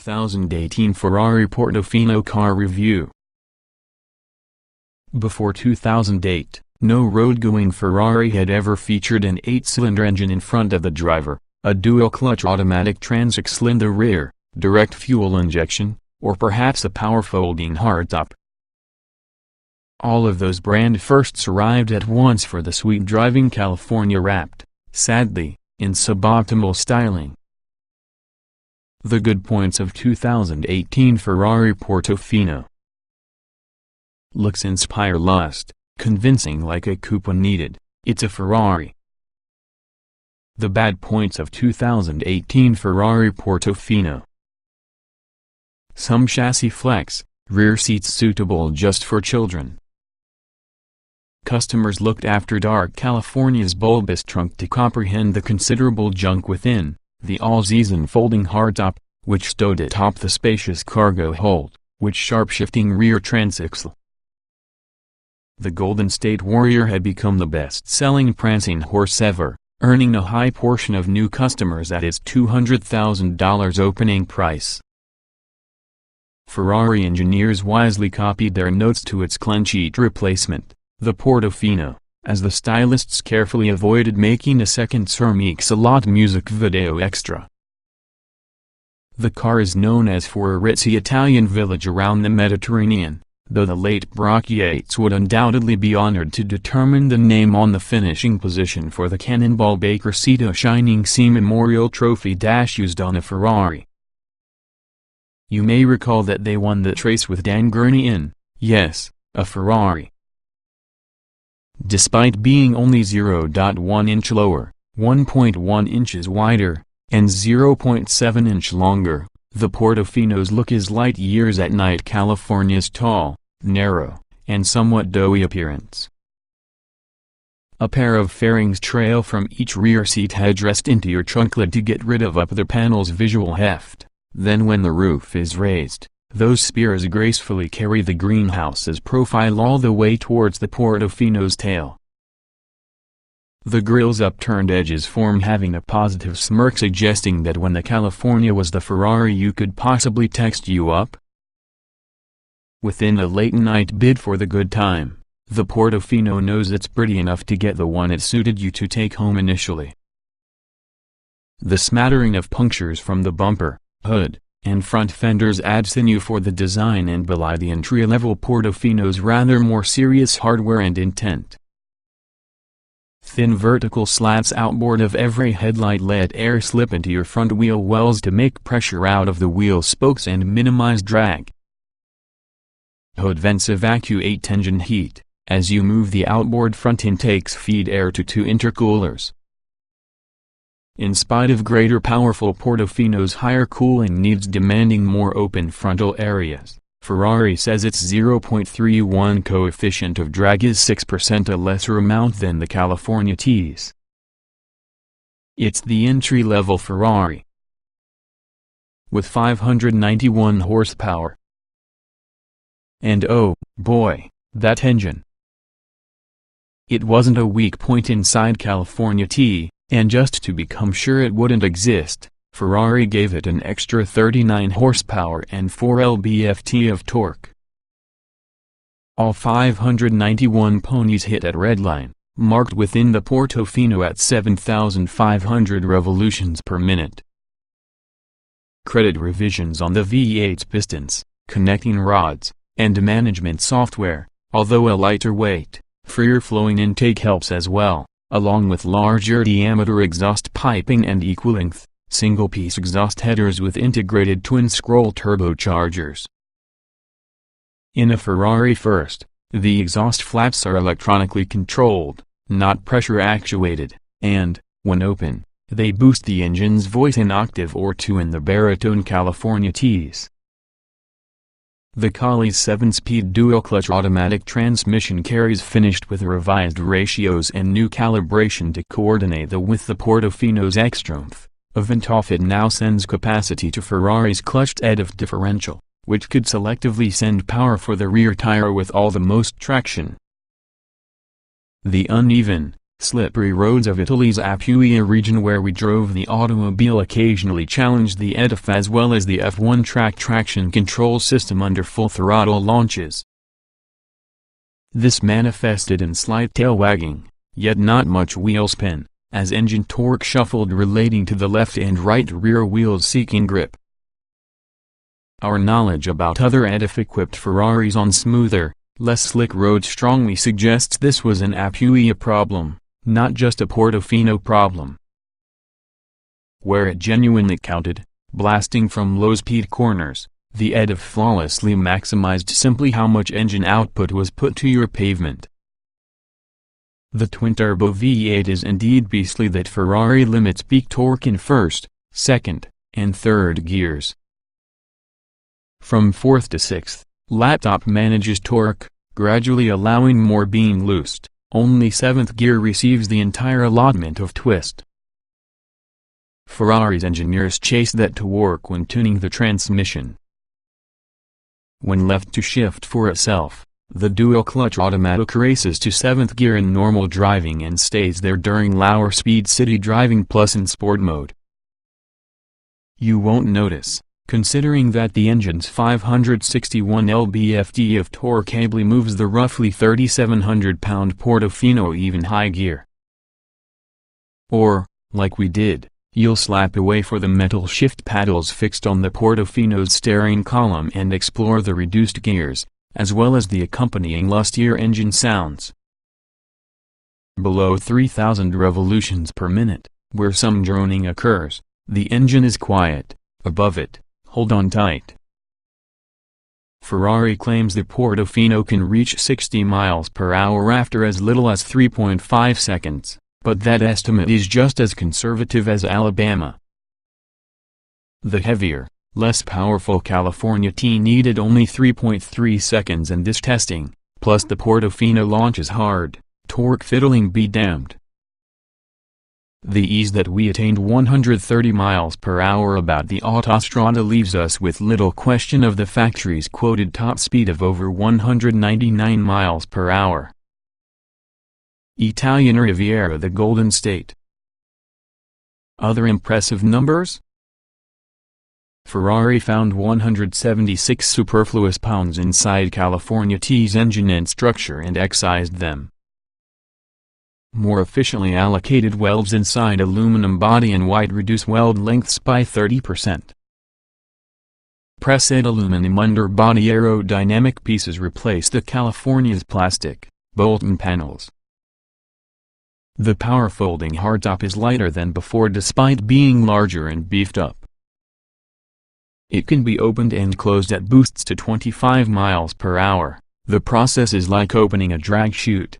2018 Ferrari Portofino car review. Before 2008, no road-going Ferrari had ever featured an 8-cylinder engine in front of the driver, a dual-clutch automatic transmission in the rear, direct fuel injection, or perhaps a power-folding hardtop. All of those brand firsts arrived at once for the sweet driving California wrapped, sadly, in suboptimal styling. The good points of 2018 Ferrari Portofino. Looks inspire lust, convincing like a coupe when needed, it's a Ferrari. The bad points of 2018 Ferrari Portofino. Some chassis flex, rear seats suitable just for children. Customers looked after dark California's bulbous trunk to comprehend the considerable junk within, the all-season folding hardtop, which stowed atop the spacious cargo hold, with sharp-shifting rear transaxle. The Golden State Warrior had become the best-selling prancing horse ever, earning a high portion of new customers at its $200,000 opening price. Ferrari engineers wisely copied their notes to its clean-sheet replacement, the Portofino, as the stylists carefully avoided making a second Sir Mix-a-Lot music video extra. The car is known as for a ritzy Italian village around the Mediterranean, though the late Brock Yates would undoubtedly be honored to determine the name on the finishing position for the Cannonball Baker Cito Shining Sea Memorial Trophy used on a Ferrari. You may recall that they won the race with Dan Gurney in, yes, a Ferrari. Despite being only 0.1 inch lower, 1.1 inches wider, and 0.7 inch longer, the Portofino's look is light years at night California's tall, narrow, and somewhat doughy appearance. A pair of fairings trail from each rear seat headrest into your trunk lid to get rid of the panel's visual heft, then when the roof is raised, those spears gracefully carry the greenhouse's profile all the way towards the Portofino's tail. The grille's upturned edges form having a positive smirk suggesting that when the California was the Ferrari you could possibly text you up. Within a late-night bid for the good time, the Portofino knows it's pretty enough to get the one it suited you to take home initially. The smattering of punctures from the bumper, hood, and front fenders add sinew for the design and belie the entry-level Portofino's rather more serious hardware and intent. Thin vertical slats outboard of every headlight let air slip into your front wheel wells to make pressure out of the wheel spokes and minimize drag. Hood vents evacuate engine heat, as you move the outboard front intakes feed air to two intercoolers. In spite of greater powerful Portofino's higher cooling needs demanding more open frontal areas, Ferrari says its 0.31 coefficient of drag is 6% a lesser amount than the California T's. It's the entry-level Ferrari. With 591 horsepower. And oh, boy, that engine. It wasn't a weak point inside California T. And just to become sure it wouldn't exist, Ferrari gave it an extra 39 horsepower and 4 lb-ft of torque. All 591 ponies hit at redline, marked within the Portofino at 7,500 revolutions per minute. Credit revisions on the V8's pistons, connecting rods, and management software, although a lighter weight, freer-flowing intake helps as well, along with larger diameter exhaust piping and equal-length, single-piece exhaust headers with integrated twin-scroll turbochargers. In a Ferrari first, the exhaust flaps are electronically controlled, not pressure-actuated, and, when open, they boost the engine's voice an octave or two in the baritone California T's. The Collie's 7-speed dual-clutch automatic transmission carries finished with revised ratios and new calibration to coordinate with the Portofino's X-strength. A VinToffit now sends capacity to Ferrari's clutched EDF differential, which could selectively send power for the rear tire with all the most traction. The uneven, slippery roads of Italy's Apulia region where we drove the automobile occasionally challenged the EDF as well as the F1 traction control system under full throttle launches. This manifested in slight tail wagging, yet not much wheel spin, as engine torque shuffled relating to the left and right rear wheels seeking grip. Our knowledge about other EDF-equipped Ferraris on smoother, less slick roads strongly suggests this was an Apulia problem, not just a Portofino problem. Where it genuinely counted, blasting from low-speed corners, the EDF flawlessly maximized simply how much engine output was put to your pavement. The twin-turbo V8 is indeed beastly that Ferrari limits peak torque in first, second, and third gears. From fourth to sixth, laptop manages torque, gradually allowing more being loosed. Only seventh gear receives the entire allotment of twist. Ferrari's engineers chase that to work when tuning the transmission. When left to shift for itself, the dual-clutch automatic races to seventh gear in normal driving and stays there during lower speed city driving plus in sport mode. You won't notice, considering that the engine's 561 lb-ft of torque ably moves the roughly 3,700-pound Portofino even high gear. Or, like we did, you'll slap away for the metal shift paddles fixed on the Portofino's steering column and explore the reduced gears, as well as the accompanying lustier engine sounds. Below 3,000 revolutions per minute, where some droning occurs, the engine is quiet. Above it, hold on tight. Ferrari claims the Portofino can reach 60 miles per hour after as little as 3.5 seconds, but that estimate is just as conservative as Alabama. The heavier, less powerful California T needed only 3.3 seconds in this testing, plus the Portofino launches hard, torque fiddling be damned. The ease that we attained 130 miles per hour about the Autostrada leaves us with little question of the factory's quoted top speed of over 199 miles per hour. Italian Riviera, the Golden State. Other impressive numbers? Ferrari found 176 superfluous pounds inside California T's engine and structure and excised them. More efficiently allocated welds inside aluminum body and white reduce weld lengths by 30%. Pressed aluminum underbody aerodynamic pieces replace the California's plastic, Bolton panels. The power-folding hardtop is lighter than before despite being larger and beefed up. It can be opened and closed at boosts to 25 miles per hour. The process is like opening a drag chute.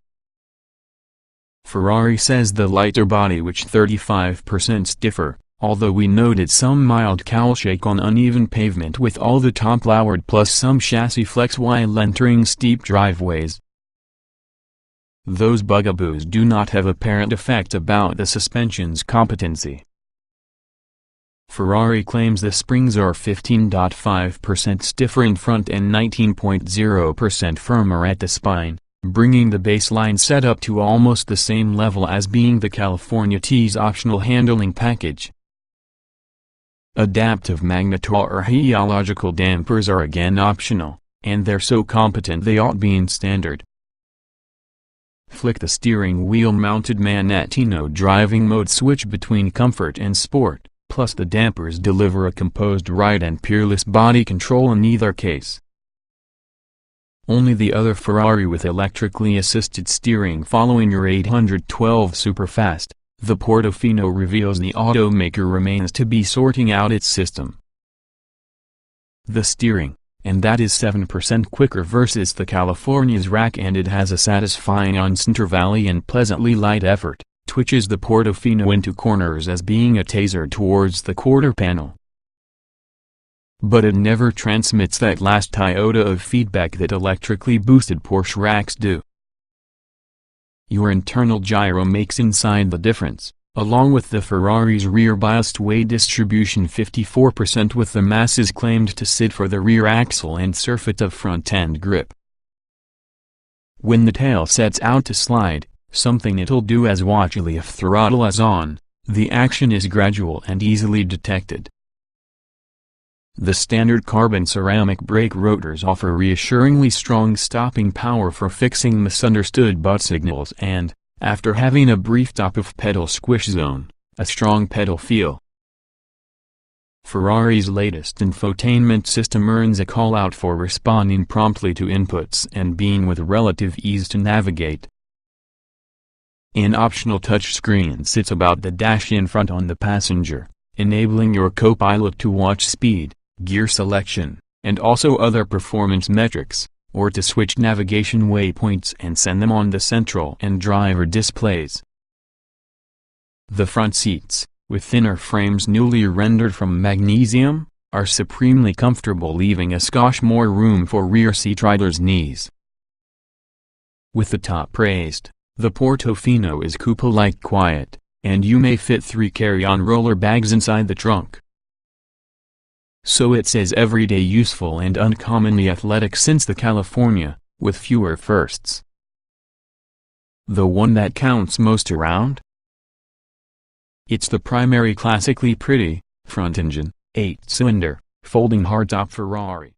Ferrari says the lighter body which 35% stiffer, although we noted some mild cowl shake on uneven pavement with all the top lowered plus some chassis flex while entering steep driveways. Those bugaboos do not have apparent effect about the suspension's competency. Ferrari claims the springs are 15.5% stiffer in front and 19.0% firmer at the spine, bringing the baseline setup to almost the same level as being the California T's optional handling package. Adaptive magnetar or heliological dampers are again optional, and they're so competent they ought be in standard. Flick the steering wheel mounted Maranello driving mode switch between comfort and sport, plus the dampers deliver a composed ride and peerless body control in either case. Only the other Ferrari with electrically assisted steering following your 812 superfast, the Portofino reveals the automaker remains to be sorting out its system. The steering, and that is 7% quicker versus the California's rack, and it has a satisfying on-center valley and pleasantly light effort, twitches the Portofino into corners as being a taser towards the quarter panel. But it never transmits that last iota of feedback that electrically boosted Porsche racks do. Your internal gyro makes inside the difference, along with the Ferrari's rear biased weight distribution 54% with the masses claimed to sit for the rear axle and surface of front-end grip. When the tail sets out to slide, something it'll do as watchily if throttle is on. The action is gradual and easily detected. The standard carbon ceramic brake rotors offer reassuringly strong stopping power for fixing misunderstood butt signals and, after having a brief top of pedal squish zone, a strong pedal feel. Ferrari's latest infotainment system earns a call-out for responding promptly to inputs and being with relative ease to navigate. An optional touchscreen sits about the dash in front on the passenger, enabling your co-pilot to watch speed, gear selection, and also other performance metrics, or to switch navigation waypoints and send them on the central and driver displays. The front seats, with thinner frames newly rendered from magnesium, are supremely comfortable, leaving a skosh more room for rear seat riders' knees. With the top raised, the Portofino is coupe-like quiet, and you may fit 3 carry-on roller bags inside the trunk. So it says everyday useful and uncommonly athletic since the California, with fewer firsts. The one that counts most around? It's the primary classically pretty, front-engine, 8-cylinder, folding hardtop Ferrari.